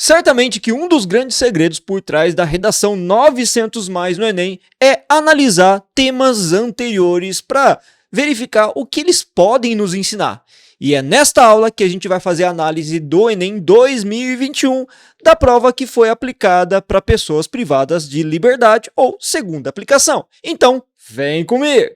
Certamente que um dos grandes segredos por trás da redação 900+ no Enem é analisar temas anteriores para verificar o que eles podem nos ensinar. E é nesta aula que a gente vai fazer a análise do Enem 2021, da prova que foi aplicada para pessoas privadas de liberdade ou segunda aplicação. Então, vem comigo!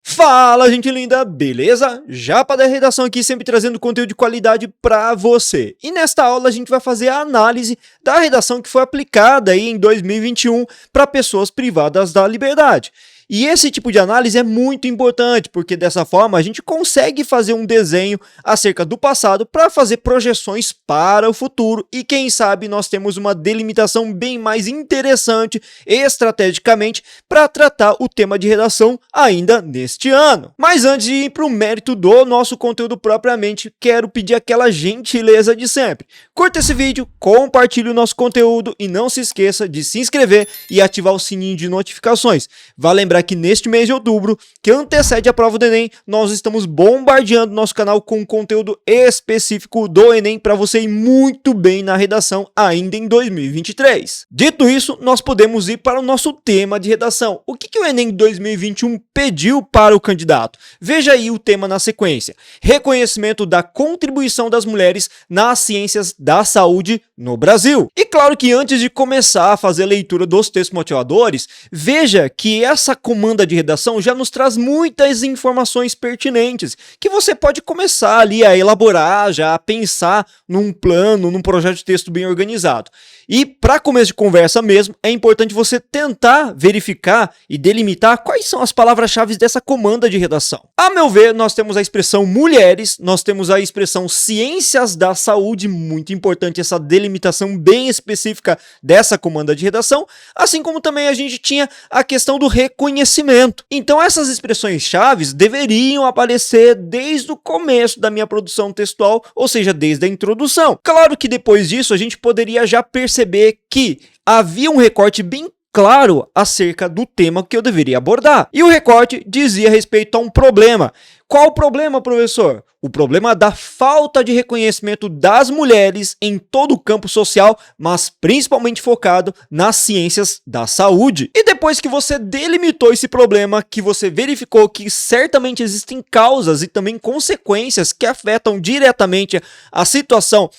Fala, gente linda, beleza? Japa da redação aqui, sempre trazendo conteúdo de qualidade para você. E nesta aula a gente vai fazer a análise da redação que foi aplicada aí em 2021 para pessoas privadas da liberdade. E esse tipo de análise é muito importante, porque dessa forma a gente consegue fazer um desenho acerca do passado para fazer projeções para o futuro e quem sabe nós temos uma delimitação bem mais interessante estrategicamente para tratar o tema de redação ainda neste ano. Mas antes de ir para o mérito do nosso conteúdo propriamente, quero pedir aquela gentileza de sempre. Curta esse vídeo, compartilhe o nosso conteúdo e não se esqueça de se inscrever e ativar o sininho de notificações. Vale lembrar que neste mês de outubro, que antecede a prova do Enem, nós estamos bombardeando nosso canal com conteúdo específico do Enem para você ir muito bem na redação ainda em 2023. Dito isso, nós podemos ir para o nosso tema de redação. O que o Enem 2021 pediu para o candidato? Veja aí o tema na sequência. Reconhecimento da contribuição das mulheres nas ciências da saúde no Brasil. E claro que antes de começar a fazer a leitura dos textos motivadores, veja que essa comanda de redação já nos traz muitas informações pertinentes que você pode começar ali a elaborar, já a pensar num plano, num projeto de texto bem organizado. E para começo de conversa mesmo, é importante você tentar verificar e delimitar quais são as palavras-chave dessa comanda de redação. A meu ver, nós temos a expressão mulheres, nós temos a expressão ciências da saúde, muito importante essa delimitação bem específica dessa comanda de redação, assim como também a gente tinha a questão do reconhecimento. Então essas expressões-chave deveriam aparecer desde o começo da minha produção textual, ou seja, desde a introdução. Claro que depois disso a gente poderia já perceber que havia um recorte bem claro acerca do tema que eu deveria abordar. E o recorte dizia respeito a um problema. Qual o problema, professor? O problema da falta de reconhecimento das mulheres em todo o campo social, mas principalmente focado nas ciências da saúde. E depois que você delimitou esse problema, que você verificou que certamente existem causas e também consequências que afetam diretamente a situação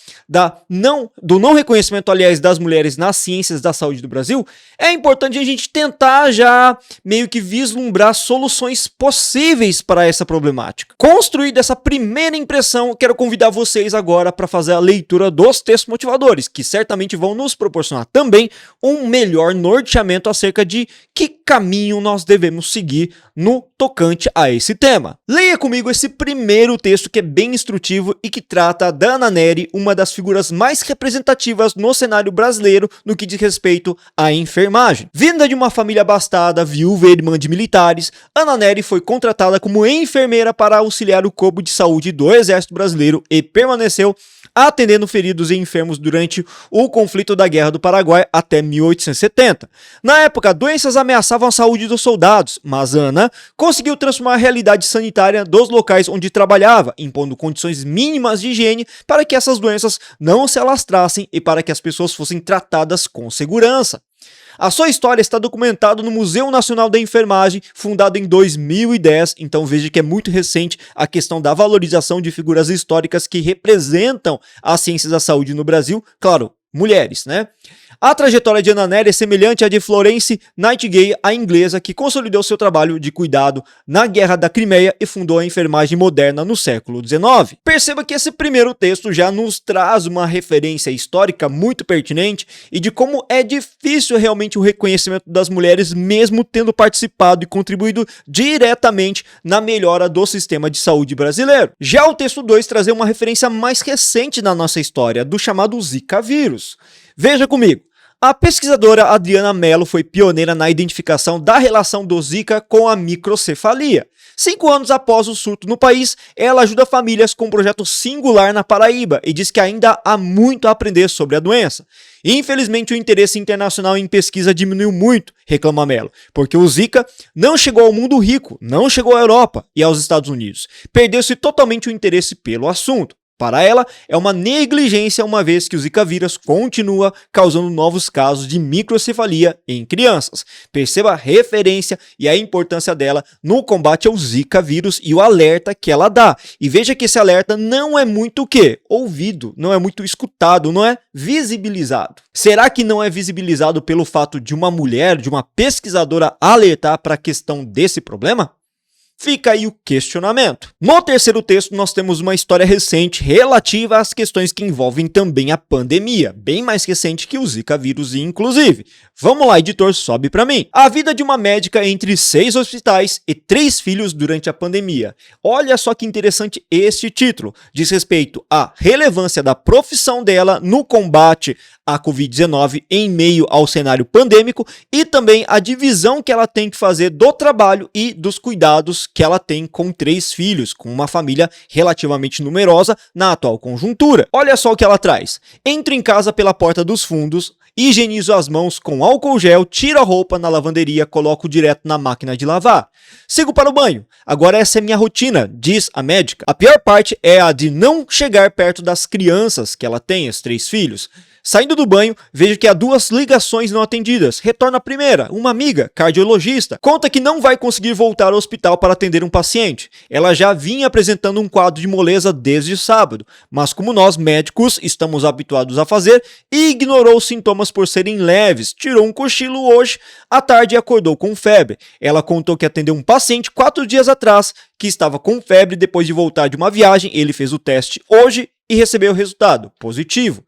do não reconhecimento, aliás, das mulheres nas ciências da saúde do Brasil, é importante a gente tentar já meio que vislumbrar soluções possíveis para essa problemática. Construída essa primeira impressão, quero convidar vocês agora para fazer a leitura dos textos motivadores, que certamente vão nos proporcionar também um melhor norteamento acerca de que caminho nós devemos seguir no tocante a esse tema. Leia comigo esse primeiro texto que é bem instrutivo e que trata da Ana Nery, uma das figuras mais representativas no cenário brasileiro no que diz respeito à enfermagem. Vinda de uma família abastada, viúva e irmã de militares, Ana Nery foi contratada como enfermeira para auxiliar o corpo de saúde do Exército Brasileiro e permaneceu atendendo feridos e enfermos durante o conflito da Guerra do Paraguai até 1870. Na época, doenças ameaçavam a saúde dos soldados, mas Ana conseguiu transformar a realidade sanitária dos locais onde trabalhava, impondo condições mínimas de higiene para que essas doenças não se alastrassem e para que as pessoas fossem tratadas com segurança. A sua história está documentada no Museu Nacional da Enfermagem, fundado em 2010, então veja que é muito recente a questão da valorização de figuras históricas que representam as ciências da saúde no Brasil, claro, mulheres, né? A trajetória de Ana Nery é semelhante à de Florence Nightingale, a inglesa, que consolidou seu trabalho de cuidado na Guerra da Crimeia e fundou a enfermagem moderna no século XIX. Perceba que esse primeiro texto já nos traz uma referência histórica muito pertinente e de como é difícil realmente o reconhecimento das mulheres, mesmo tendo participado e contribuído diretamente na melhora do sistema de saúde brasileiro. Já o texto 2 traz uma referência mais recente na nossa história, do chamado Zika vírus. Veja comigo. A pesquisadora Adriana Mello foi pioneira na identificação da relação do Zika com a microcefalia. 5 anos após o surto no país, ela ajuda famílias com um projeto singular na Paraíba e diz que ainda há muito a aprender sobre a doença. Infelizmente, o interesse internacional em pesquisa diminuiu muito, reclama Mello, porque o Zika não chegou ao mundo rico, não chegou à Europa e aos Estados Unidos. Perdeu-se totalmente o interesse pelo assunto. Para ela, é uma negligência uma vez que o Zika vírus continua causando novos casos de microcefalia em crianças. Perceba a referência e a importância dela no combate ao Zika vírus e o alerta que ela dá. E veja que esse alerta não é muito o quê? Ouvido, não é muito escutado, não é visibilizado. Será que não é visibilizado pelo fato de uma mulher, de uma pesquisadora alertar para a questão desse problema? Fica aí o questionamento. No terceiro texto, nós temos uma história recente relativa às questões que envolvem também a pandemia, bem mais recente que o Zika vírus, inclusive. Vamos lá, editor, sobe para mim. A vida de uma médica entre 6 hospitais e 3 filhos durante a pandemia. Olha só que interessante este título. Diz respeito à relevância da profissão dela no combate à Covid-19 em meio ao cenário pandêmico e também a divisão que ela tem que fazer do trabalho e dos cuidados que ela tem com 3 filhos, com uma família relativamente numerosa na atual conjuntura. Olha só o que ela traz. Entro em casa pela porta dos fundos, higienizo as mãos com álcool gel, tiro a roupa na lavanderia, coloco direto na máquina de lavar. Sigo para o banho. Agora essa é minha rotina, diz a médica. A pior parte é a de não chegar perto das crianças que ela tem, os 3 filhos. Saindo do banho, vejo que há 2 ligações não atendidas. Retorna a primeira, uma amiga, cardiologista, conta que não vai conseguir voltar ao hospital para atender um paciente. Ela já vinha apresentando um quadro de moleza desde sábado, mas como nós médicos estamos habituados a fazer, ignorou os sintomas por serem leves, tirou um cochilo hoje, à tarde acordou com febre. Ela contou que atendeu um paciente 4 dias atrás, que estava com febre depois de voltar de uma viagem. Ele fez o teste hoje e recebeu o resultado positivo.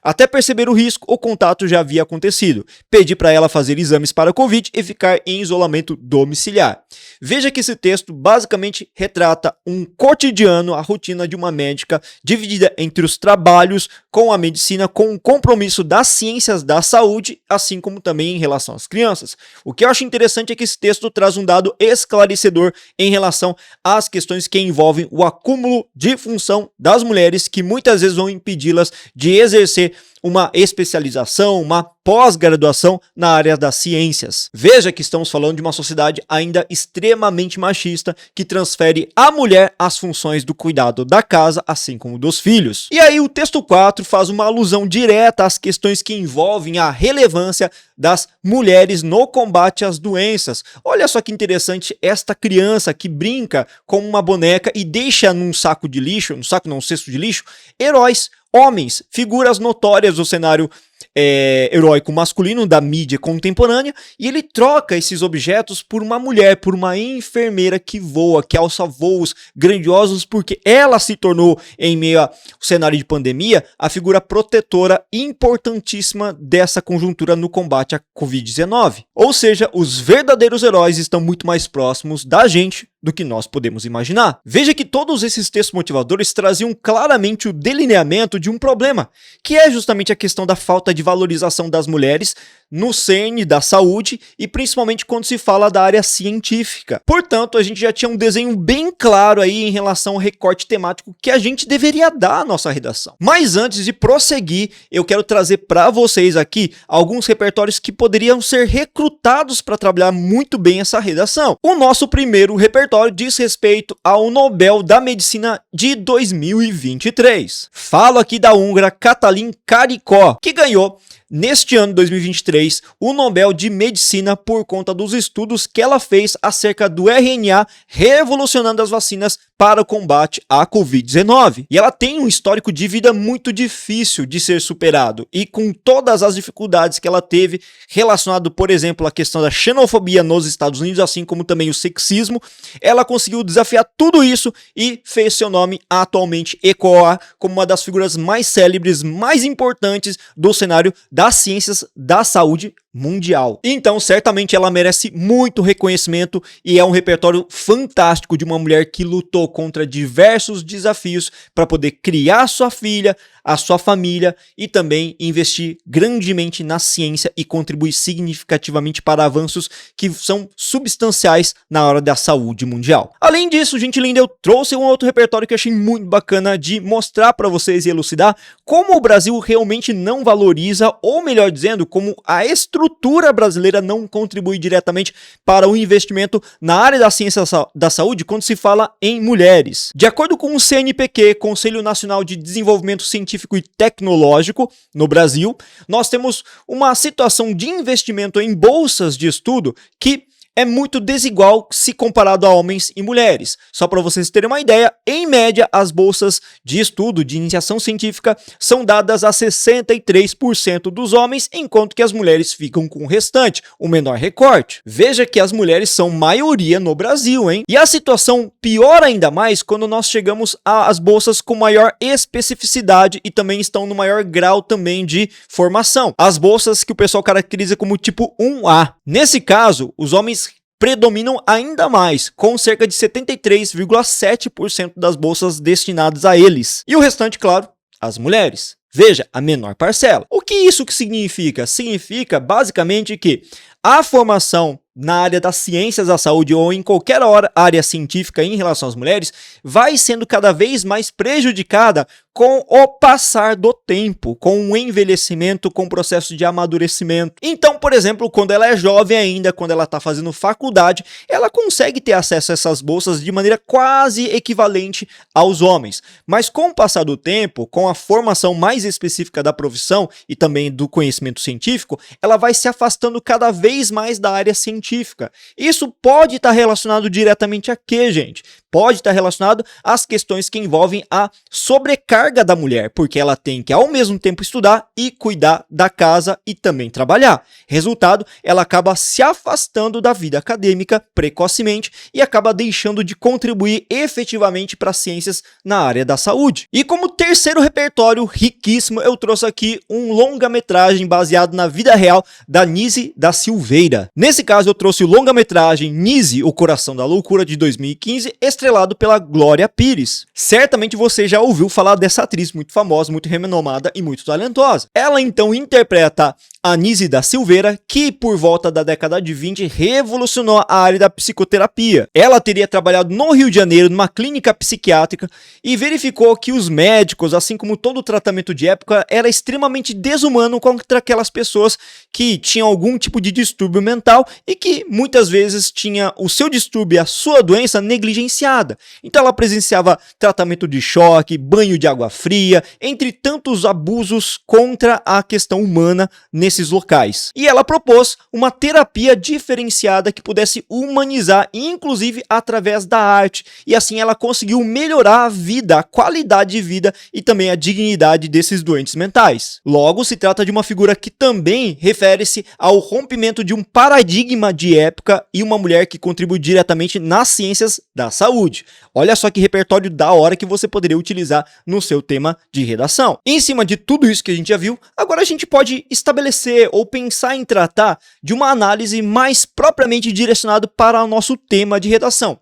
Até perceber o risco, o contato já havia acontecido. Pedi para ela fazer exames para a Covid e ficar em isolamento domiciliar. Veja que esse texto basicamente retrata um cotidiano, a rotina de uma médica dividida entre os trabalhos com a medicina, com o compromisso das ciências da saúde, assim como também em relação às crianças. O que eu acho interessante é que esse texto traz um dado esclarecedor em relação às questões que envolvem o acúmulo de função das mulheres, que muitas vezes vão impedi-las de exercer uma especialização, uma pós-graduação na área das ciências. Veja que estamos falando de uma sociedade ainda extremamente machista, que transfere à mulher as funções do cuidado da casa, assim como dos filhos. E aí o texto 4 faz uma alusão direta às questões que envolvem a relevância das mulheres no combate às doenças. Olha só que interessante, esta criança que brinca com uma boneca e deixa num saco de lixo, num cesto de lixo, heróis, homens, figuras notórias do cenário heróico masculino da mídia contemporânea, e ele troca esses objetos por uma mulher, por uma enfermeira que voa, que alça voos grandiosos, porque ela se tornou, em meio ao cenário de pandemia, a figura protetora importantíssima dessa conjuntura no combate à Covid-19. Ou seja, os verdadeiros heróis estão muito mais próximos da gente do que nós podemos imaginar. Veja que todos esses textos motivadores traziam claramente o delineamento de um problema, que é justamente a questão da falta de valorização das mulheres no cerne da saúde e principalmente quando se fala da área científica. Portanto, a gente já tinha um desenho bem claro aí em relação ao recorte temático que a gente deveria dar à nossa redação. Mas antes de prosseguir, eu quero trazer para vocês aqui alguns repertórios que poderiam ser recrutados para trabalhar muito bem essa redação. O nosso primeiro repertório diz respeito ao Nobel da Medicina de 2023. Falo aqui da húngara Katalin Karikó, que ganhou neste ano 2023 o Nobel de Medicina por conta dos estudos que ela fez acerca do RNA revolucionando as vacinas para o combate à Covid-19. E ela tem um histórico de vida muito difícil de ser superado, e com todas as dificuldades que ela teve relacionado, por exemplo, à questão da xenofobia nos Estados Unidos, assim como também o sexismo, ela conseguiu desafiar tudo isso e fez seu nome atualmente ecoar como uma das figuras mais célebres, mais importantes do cenário das ciências da saúde mundial. Então, certamente ela merece muito reconhecimento e é um repertório fantástico de uma mulher que lutou contra diversos desafios para poder criar sua filha, a sua família e também investir grandemente na ciência e contribuir significativamente para avanços que são substanciais na hora da saúde mundial. Além disso, gente linda, eu trouxe um outro repertório que eu achei muito bacana de mostrar para vocês e elucidar como o Brasil realmente não valoriza, ou melhor dizendo, como a estrutura brasileira não contribui diretamente para o investimento na área da ciência da saúde quando se fala em mulheres. De acordo com o CNPq, Conselho Nacional de Desenvolvimento Científico e Tecnológico, no Brasil, nós temos uma situação de investimento em bolsas de estudo que é muito desigual se comparado a homens e mulheres. Só para vocês terem uma ideia, em média, as bolsas de estudo de iniciação científica são dadas a 63% dos homens, enquanto que as mulheres ficam com o restante, o menor recorte. Veja que as mulheres são maioria no Brasil, hein? E a situação piora ainda mais quando nós chegamos às bolsas com maior especificidade e também estão no maior grau também de formação. As bolsas que o pessoal caracteriza como tipo 1A. Nesse caso, os homens predominam ainda mais, com cerca de 73,7% das bolsas destinadas a eles. E o restante, claro, as mulheres. Veja, a menor parcela. O que isso significa? Significa, basicamente, que a formação na área das ciências da saúde ou em qualquer área científica em relação às mulheres vai sendo cada vez mais prejudicada com o passar do tempo, com o envelhecimento, com o processo de amadurecimento. Então, por exemplo, quando ela é jovem ainda, quando ela está fazendo faculdade, ela consegue ter acesso a essas bolsas de maneira quase equivalente aos homens. Mas com o passar do tempo, com a formação mais específica da profissão e também do conhecimento científico, ela vai se afastando cada vez mais da área científica. Isso pode estar relacionado diretamente a quê, gente? Pode estar relacionado às questões que envolvem a sobrecarga da mulher, porque ela tem que ao mesmo tempo estudar e cuidar da casa e também trabalhar. Resultado, ela acaba se afastando da vida acadêmica precocemente e acaba deixando de contribuir efetivamente para as ciências na área da saúde. E como terceiro repertório riquíssimo, eu trouxe aqui um longa-metragem baseado na vida real da Nise da Silveira. Nesse caso, eu trouxe o longa-metragem Nise, O Coração da Loucura, de 2015, estrelado pela Glória Pires. Certamente você já ouviu falar dessa atriz muito famosa, muito renomada e muito talentosa. Ela então interpreta a Nise da Silveira, que por volta da década de 20 revolucionou a área da psicoterapia. Ela teria trabalhado no Rio de Janeiro, numa clínica psiquiátrica, e verificou que os médicos, assim como todo o tratamento de época, era extremamente desumano contra aquelas pessoas que tinham algum tipo de distúrbio mental e que muitas vezes tinha o seu distúrbio, a sua doença negligenciada. Então ela presenciava tratamento de choque, banho de água fria, entre tantos abusos contra a questão humana nesses locais. E ela propôs uma terapia diferenciada que pudesse humanizar, inclusive através da arte. E assim ela conseguiu melhorar a vida, a qualidade de vida e também a dignidade desses doentes mentais. Logo, se trata de uma figura que também refere-se ao rompimento de um paradigma de época e uma mulher que contribui diretamente nas ciências da saúde. Olha só que repertório da hora que você poderia utilizar no seu tema de redação. Em cima de tudo isso que a gente já viu, agora a gente pode estabelecer ou pensar em tratar de uma análise mais propriamente direcionada para o nosso tema de redação.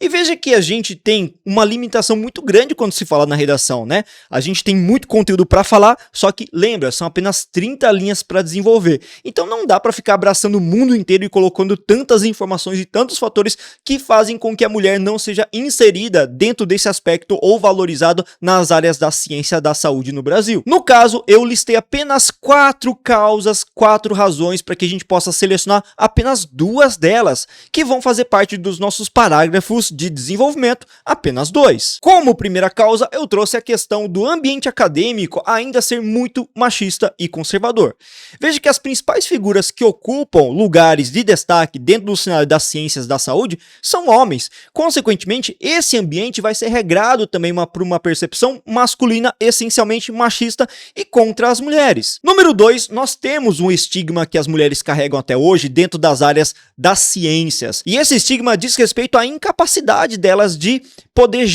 E veja que a gente tem uma limitação muito grande quando se fala na redação, né? A gente tem muito conteúdo para falar, só que, lembra, são apenas 30 linhas para desenvolver. Então não dá para ficar abraçando o mundo inteiro e colocando tantas informações e tantos fatores que fazem com que a mulher não seja inserida dentro desse aspecto ou valorizado nas áreas da ciência da saúde no Brasil. No caso, eu listei apenas 4 causas, 4 razões para que a gente possa selecionar apenas 2 delas, que vão fazer parte dos nossos parágrafos de desenvolvimento, apenas 2. Como primeira causa, eu trouxe a questão do ambiente acadêmico ainda ser muito machista e conservador. Veja que as principais figuras que ocupam lugares de destaque dentro do cenário das ciências da saúde são homens. Consequentemente, esse ambiente vai ser regrado também por uma percepção masculina essencialmente machista e contra as mulheres. Número 2, nós temos um estigma que as mulheres carregam até hoje dentro das áreas das ciências. E esse estigma diz respeito à incapacidade delas de poder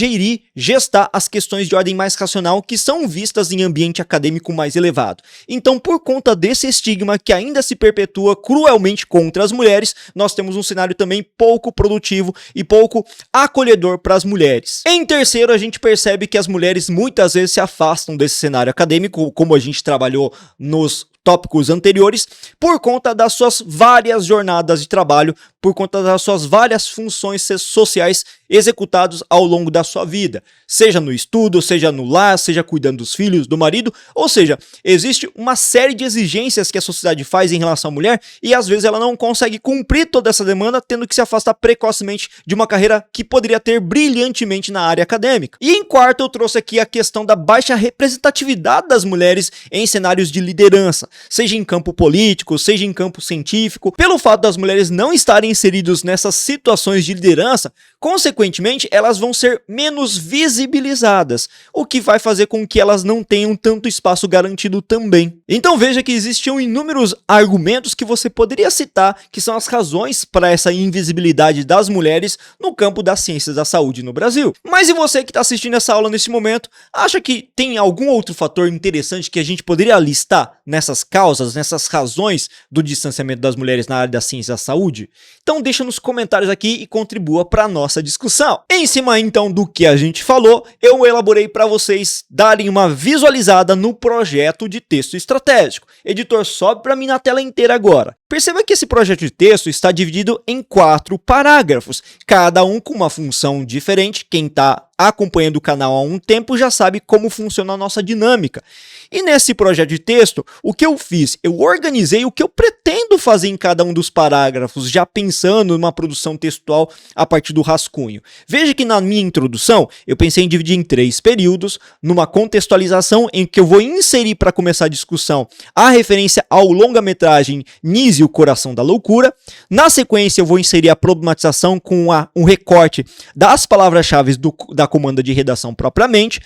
gestar as questões de ordem mais racional que são vistas em ambiente acadêmico mais elevado. Então, por conta desse estigma que ainda se perpetua cruelmente contra as mulheres, nós temos um cenário também pouco produtivo e pouco acolhedor para as mulheres. Em terceiro, a gente percebe que as mulheres muitas vezes se afastam desse cenário acadêmico, como a gente trabalhou nos tópicos anteriores, por conta das suas várias jornadas de trabalho, por conta das suas várias funções sociais executadas ao longo da sua vida, seja no estudo, seja no lar, seja cuidando dos filhos, do marido, ou seja, existe uma série de exigências que a sociedade faz em relação à mulher e às vezes ela não consegue cumprir toda essa demanda, tendo que se afastar precocemente de uma carreira que poderia ter brilhantemente na área acadêmica. E em quarto, eu trouxe aqui a questão da baixa representatividade das mulheres em cenários de liderança, seja em campo político, seja em campo científico. Pelo fato das mulheres não estarem inseridas nessas situações de liderança, consequentemente, elas vão ser menos visibilizadas, o que vai fazer com que elas não tenham tanto espaço garantido também. Então veja que existiam inúmeros argumentos que você poderia citar, que são as razões para essa invisibilidade das mulheres no campo das ciências da saúde no Brasil. Mas e você que está assistindo essa aula nesse momento, acha que tem algum outro fator interessante que a gente poderia listar nessas causas, nessas razões do distanciamento das mulheres na área da ciência da saúde? Então deixa nos comentários aqui e contribua para a nossa discussão. Em cima então do que a gente falou, eu elaborei para vocês darem uma visualizada no projeto de texto estratégico. Editor, sobe para mim na tela inteira agora. Perceba que esse projeto de texto está dividido em 4 parágrafos, cada um com uma função diferente. Quem está acompanhando o canal há um tempo já sabe como funciona a nossa dinâmica. E nesse projeto de texto, o que eu fiz? Eu organizei o que eu pretendo fazer em cada um dos parágrafos, já pensando numa produção textual a partir do rascunho. Veja que na minha introdução, eu pensei em dividir em 3 períodos, numa contextualização em que eu vou inserir para começar a discussão a referência ao longa-metragem Nise e o Coração da Loucura. Na sequência, eu vou inserir a problematização com um recorte das palavras-chave da comanda de redação propriamente.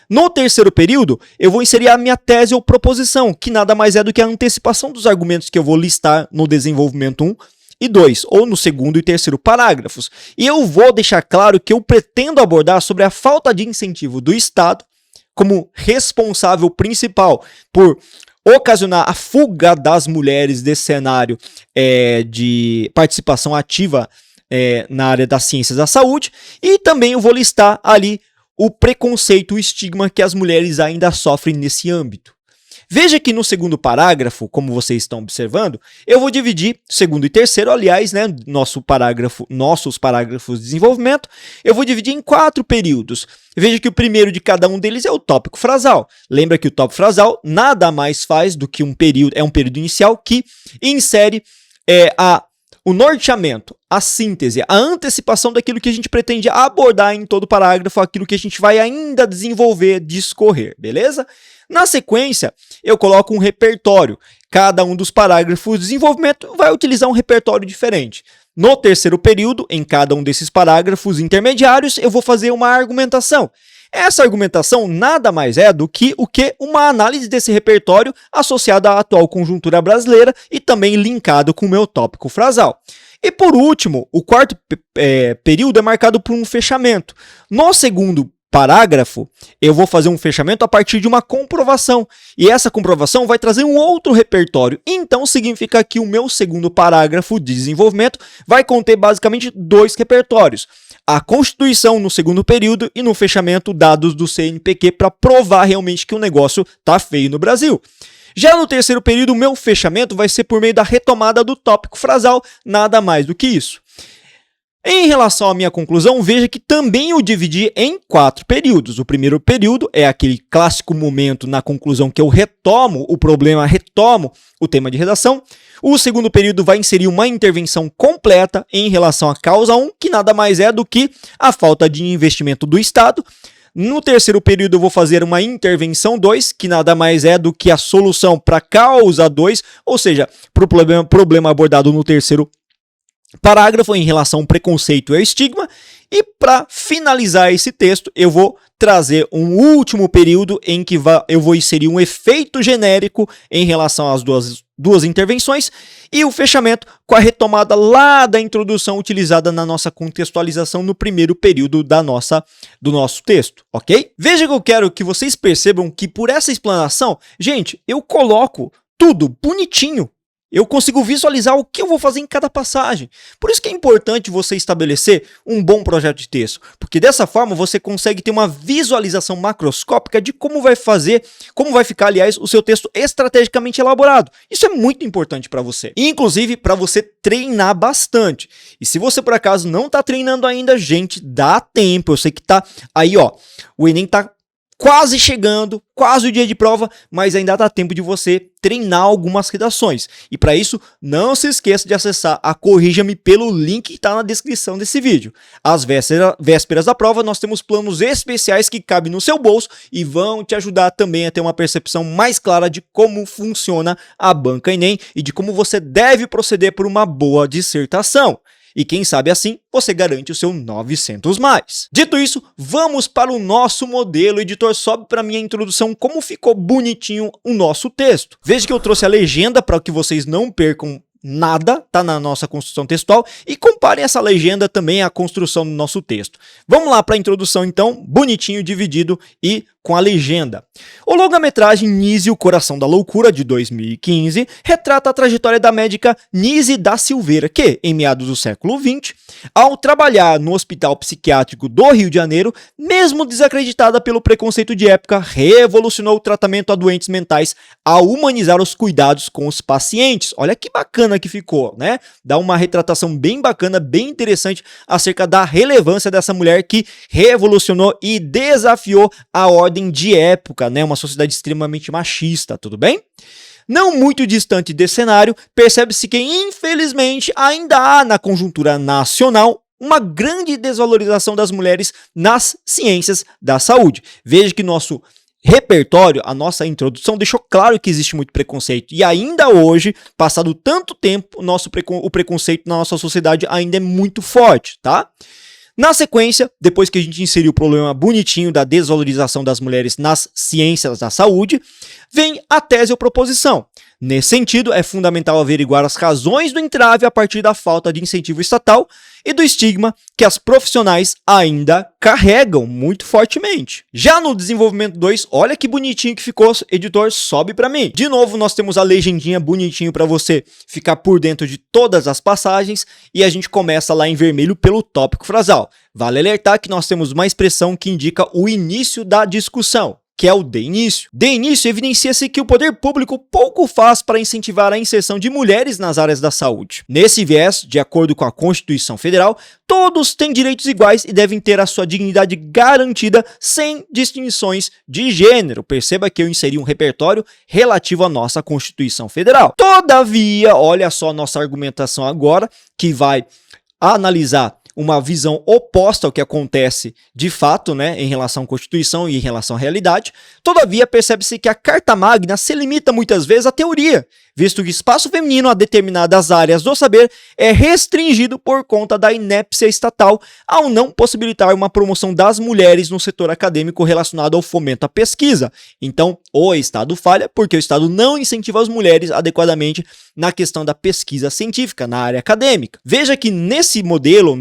No terceiro período, eu vou inserir a minha tese ou proposição, que nada mais é do que a antecipação dos argumentos que eu vou listar no desenvolvimento 1 e 2, ou no segundo e terceiro parágrafos. E eu vou deixar claro que eu pretendo abordar sobre a falta de incentivo do Estado como responsável principal por ocasionar a fuga das mulheres desse cenário de participação ativa na área das ciências da saúde, e também eu vou listar ali o preconceito, o estigma que as mulheres ainda sofrem nesse âmbito. Veja que no segundo parágrafo, como vocês estão observando, eu vou dividir segundo e terceiro, aliás, né, nossos parágrafos de desenvolvimento, eu vou dividir em 4 períodos. Veja que o primeiro de cada um deles é o tópico frasal. Lembra que o tópico frasal nada mais faz do que um período inicial que insere o norteamento, a síntese, a antecipação daquilo que a gente pretende abordar em todo parágrafo, aquilo que a gente vai ainda desenvolver, discorrer, beleza? Na sequência, eu coloco um repertório. Cada um dos parágrafos de desenvolvimento vai utilizar um repertório diferente. No terceiro período, em cada um desses parágrafos intermediários, eu vou fazer uma argumentação. Essa argumentação nada mais é do que uma análise desse repertório associada à atual conjuntura brasileira e também linkado com o meu tópico frasal. E por último, o quarto período é marcado por um fechamento. No segundo parágrafo, eu vou fazer um fechamento a partir de uma comprovação. E essa comprovação vai trazer um outro repertório. Então, significa que o meu segundo parágrafo de desenvolvimento vai conter basicamente 2 repertórios. A Constituição no segundo período e no fechamento dados do CNPq para provar realmente que o negócio tá feio no Brasil. Já no terceiro período, o meu fechamento vai ser por meio da retomada do tópico frasal, nada mais do que isso. Em relação à minha conclusão, veja que também eu dividi em 4 períodos. O primeiro período é aquele clássico momento na conclusão que eu retomo o problema, retomo o tema de redação. O segundo período vai inserir uma intervenção completa em relação à causa 1, que nada mais é do que a falta de investimento do Estado. No terceiro período eu vou fazer uma intervenção 2, que nada mais é do que a solução para a causa 2, ou seja, para o problema abordado no terceiro parágrafo em relação ao preconceito e ao estigma. E para finalizar esse texto, eu vou trazer um último período em que eu vou inserir um efeito genérico em relação às duas intervenções, e o fechamento com a retomada lá da introdução utilizada na nossa contextualização no primeiro período do nosso texto, ok? Veja que eu quero que vocês percebam que por essa explanação, gente, eu coloco tudo bonitinho. Eu consigo visualizar o que eu vou fazer em cada passagem. Por isso que é importante você estabelecer um bom projeto de texto, porque dessa forma você consegue ter uma visualização macroscópica de como vai ficar, aliás, o seu texto estrategicamente elaborado. Isso é muito importante para você, inclusive para você treinar bastante. E se você por acaso não está treinando ainda, gente, dá tempo. Eu sei que tá aí, ó, o Enem tá quase chegando, quase o dia de prova, mas ainda dá tempo de você treinar algumas redações. E para isso, não se esqueça de acessar a Corrija-me pelo link que está na descrição desse vídeo. Às vésperas da prova, nós temos planos especiais que cabem no seu bolso e vão te ajudar também a ter uma percepção mais clara de como funciona a banca Enem e de como você deve proceder por uma boa dissertação. E quem sabe assim, você garante o seu 900 mais. Dito isso, vamos para o nosso modelo. Editor, sobe para minha introdução como ficou bonitinho o nosso texto. Veja que eu trouxe a legenda para que vocês não percam nada, tá na nossa construção textual, e comparem essa legenda também à construção do nosso texto. Vamos lá para a introdução então, bonitinho, dividido e com a legenda. O longa-metragem Nise, o Coração da Loucura, de 2015, retrata a trajetória da médica Nise da Silveira, que, em meados do século XX, ao trabalhar no Hospital Psiquiátrico do Rio de Janeiro, mesmo desacreditada pelo preconceito de época, revolucionou o tratamento a doentes mentais ao humanizar os cuidados com os pacientes. Olha que bacana que ficou, né? Dá uma retratação bem bacana, bem interessante acerca da relevância dessa mulher que revolucionou e desafiou a ordem de época, né? Uma sociedade extremamente machista, tudo bem? Não muito distante desse cenário, percebe-se que, infelizmente, ainda há na conjuntura nacional uma grande desvalorização das mulheres nas ciências da saúde. Veja que nosso repertório, a nossa introdução, deixou claro que existe muito preconceito. E ainda hoje, passado tanto tempo, o preconceito na nossa sociedade ainda é muito forte, tá? Na sequência, depois que a gente inseriu o problema bonitinho da desvalorização das mulheres nas ciências da saúde, vem a tese ou proposição. Nesse sentido, é fundamental averiguar as razões do entrave a partir da falta de incentivo estatal e do estigma que as profissionais ainda carregam muito fortemente. Já no desenvolvimento 2, olha que bonitinho que ficou, editor, sobe para mim. De novo, nós temos a legendinha bonitinho para você ficar por dentro de todas as passagens e a gente começa lá em vermelho pelo tópico frasal. Vale alertar que nós temos uma expressão que indica o início da discussão, que é o de início. De início, evidencia-se que o poder público pouco faz para incentivar a inserção de mulheres nas áreas da saúde. Nesse viés, de acordo com a Constituição Federal, todos têm direitos iguais e devem ter a sua dignidade garantida sem distinções de gênero. Perceba que eu inseri um repertório relativo à nossa Constituição Federal. Todavia, olha só a nossa argumentação agora, que vai analisar uma visão oposta ao que acontece de fato, né, em relação à Constituição e em relação à realidade. Todavia, percebe-se que a Carta Magna se limita muitas vezes à teoria, visto que o espaço feminino a determinadas áreas do saber é restringido por conta da inépcia estatal ao não possibilitar uma promoção das mulheres no setor acadêmico relacionado ao fomento à pesquisa. Então, o Estado falha porque o Estado não incentiva as mulheres adequadamente na questão da pesquisa científica, na área acadêmica. Veja que nesse modelo,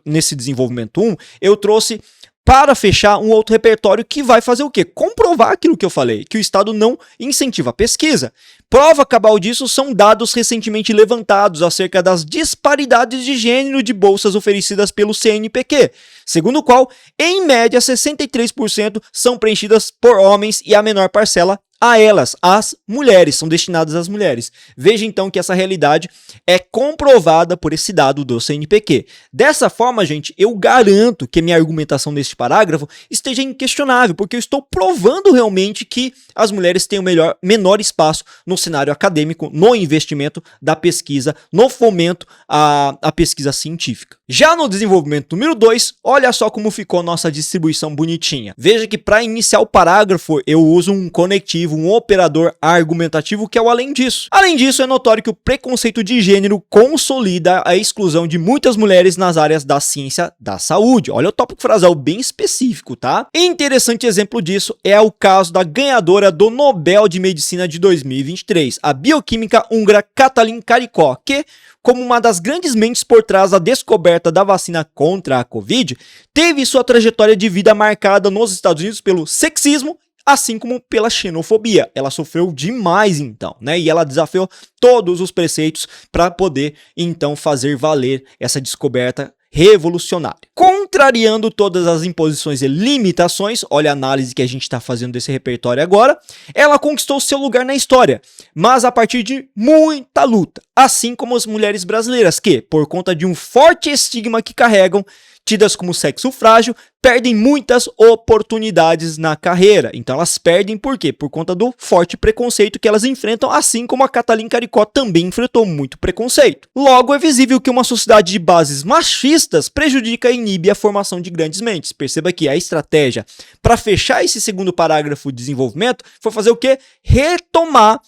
nesse desenvolvimento 1, eu trouxe para fechar um outro repertório que vai fazer o quê? Comprovar aquilo que eu falei, que o Estado não incentiva a pesquisa. Prova cabal disso são dados recentemente levantados acerca das disparidades de gênero de bolsas oferecidas pelo CNPq, segundo o qual, em média, 63% são preenchidas por homens e a menor parcela a elas, as mulheres, são destinadas às mulheres. Veja então que essa realidade é comprovada por esse dado do CNPq. Dessa forma, gente, eu garanto que minha argumentação neste parágrafo esteja inquestionável, porque eu estou provando realmente que as mulheres têm o menor espaço no cenário acadêmico, no investimento da pesquisa, no fomento à pesquisa científica. Já no desenvolvimento número 2, olha só como ficou nossa distribuição bonitinha. Veja que para iniciar o parágrafo eu uso um conectivo argumentativo, um operador argumentativo que é o além disso. Além disso, é notório que o preconceito de gênero consolida a exclusão de muitas mulheres nas áreas da ciência da saúde. Olha o tópico frasal bem específico, tá? Interessante exemplo disso é o caso da ganhadora do Nobel de Medicina de 2023, a bioquímica húngara Katalin Karikó, que, como uma das grandes mentes por trás da descoberta da vacina contra a Covid, teve sua trajetória de vida marcada nos Estados Unidos pelo sexismo, assim como pela xenofobia. Ela sofreu demais então, né? E ela desafiou todos os preceitos para poder então fazer valer essa descoberta revolucionária. Contrariando todas as imposições e limitações, olha a análise que a gente está fazendo desse repertório agora, ela conquistou seu lugar na história, mas a partir de muita luta, assim como as mulheres brasileiras que, por conta de um forte estigma que carregam, tidas como sexo frágil, perdem muitas oportunidades na carreira. Então elas perdem por quê? Por conta do forte preconceito que elas enfrentam, assim como a Katalin Karikó também enfrentou muito preconceito. Logo, é visível que uma sociedade de bases machistas prejudica e inibe a formação de grandes mentes. Perceba que a estratégia para fechar esse segundo parágrafo de desenvolvimento foi fazer o quê? Retomar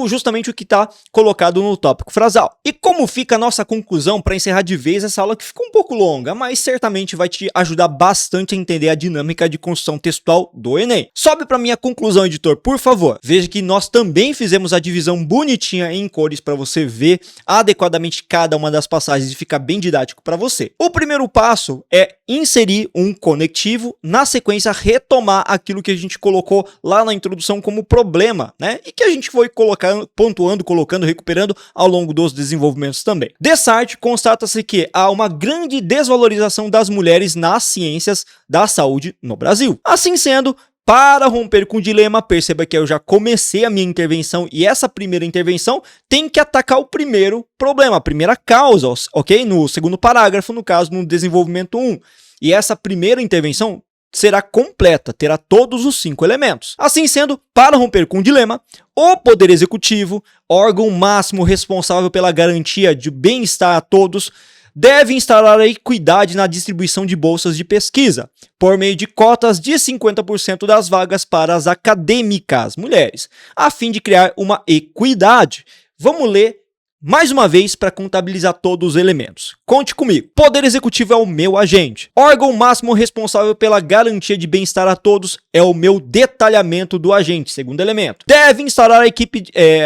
justamente o que está colocado no tópico frasal. E como fica a nossa conclusão para encerrar de vez essa aula que ficou um pouco longa, mas certamente vai te ajudar bastante a entender a dinâmica de construção textual do Enem. Sobe para minha conclusão, editor, por favor. Veja que nós também fizemos a divisão bonitinha em cores para você ver adequadamente cada uma das passagens e ficar bem didático para você. O primeiro passo é inserir um conectivo, na sequência retomar aquilo que a gente colocou lá na introdução como problema, né? E que a gente foi pontuando, colocando, recuperando ao longo dos desenvolvimentos também. Dessart, constata-se que há uma grande desvalorização das mulheres nas ciências da saúde no Brasil. Assim sendo, para romper com o dilema, perceba que eu já comecei a minha intervenção e essa primeira intervenção tem que atacar o primeiro problema, a primeira causa, ok? No segundo parágrafo, no caso, no desenvolvimento 1. E essa primeira intervenção será completa, terá todos os 5 elementos. Assim sendo, para romper com o dilema, o Poder Executivo, órgão máximo responsável pela garantia de bem-estar a todos, deve instaurar a equidade na distribuição de bolsas de pesquisa, por meio de cotas de 50% das vagas para as acadêmicas mulheres, a fim de criar uma equidade. Vamos ler mais uma vez para contabilizar todos os elementos. Conte comigo. Poder Executivo é o meu agente. Órgão máximo responsável pela garantia de bem-estar a todos é o meu detalhamento do agente. Segundo elemento. Deve instaurar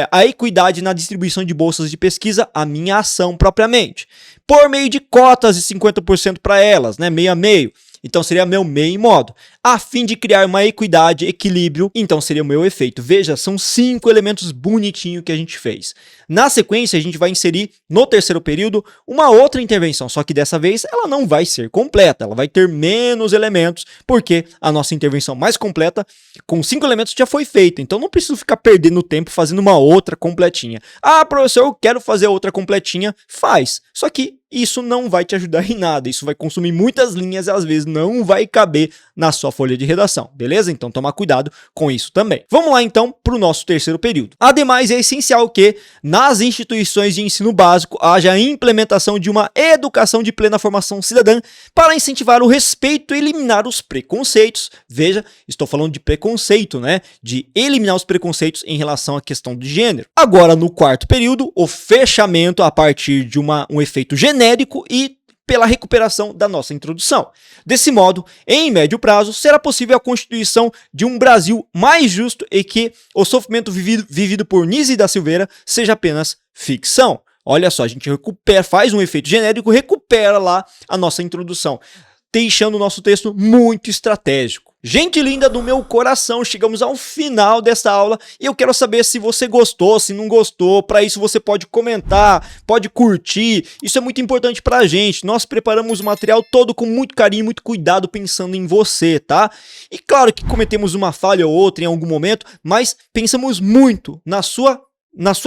a equidade na distribuição de bolsas de pesquisa, a minha ação propriamente. Por meio de cotas de 50% para elas, né? Meio a meio. Então seria meu meio modo. A fim de criar uma equidade, equilíbrio, então seria o meu efeito. Veja, são 5 elementos bonitinhos que a gente fez. Na sequência, a gente vai inserir no terceiro período uma outra intervenção, só que dessa vez ela não vai ser completa, ela vai ter menos elementos, porque a nossa intervenção mais completa, com 5 elementos, já foi feita. Então não preciso ficar perdendo tempo fazendo uma outra completinha. Ah, professor, eu quero fazer outra completinha. Faz. Só que isso não vai te ajudar em nada, isso vai consumir muitas linhas e às vezes não vai caber na sua folha de redação, beleza? Então toma cuidado com isso também. Vamos lá então para o nosso terceiro período. Ademais, é essencial que nas instituições de ensino básico haja a implementação de uma educação de plena formação cidadã para incentivar o respeito e eliminar os preconceitos. Veja, estou falando de preconceito, né? De eliminar os preconceitos em relação à questão de gênero. Agora, no quarto período, o fechamento a partir de um efeito genérico e pela recuperação da nossa introdução. Desse modo, em médio prazo, será possível a constituição de um Brasil mais justo e que o sofrimento vivido por Nise da Silveira seja apenas ficção. Olha só, a gente recupera, faz um efeito genérico, recupera lá a nossa introdução, deixando o nosso texto muito estratégico. Gente linda do meu coração, chegamos ao final dessa aula e eu quero saber se você gostou, se não gostou. Para isso você pode comentar, pode curtir, isso é muito importante pra gente. Nós preparamos o material todo com muito carinho, muito cuidado, pensando em você, tá? E claro que cometemos uma falha ou outra em algum momento, mas pensamos muito na sua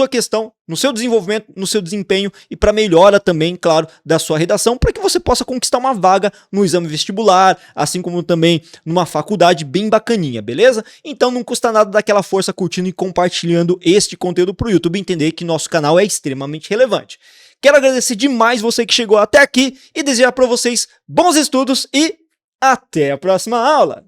questão, no seu desenvolvimento, no seu desempenho e para melhora também, claro, da sua redação, para que você possa conquistar uma vaga no exame vestibular, assim como também numa faculdade bem bacaninha, beleza? Então não custa nada dar aquela força curtindo e compartilhando este conteúdo para o YouTube entender que nosso canal é extremamente relevante. Quero agradecer demais você que chegou até aqui e desejar para vocês bons estudos e até a próxima aula!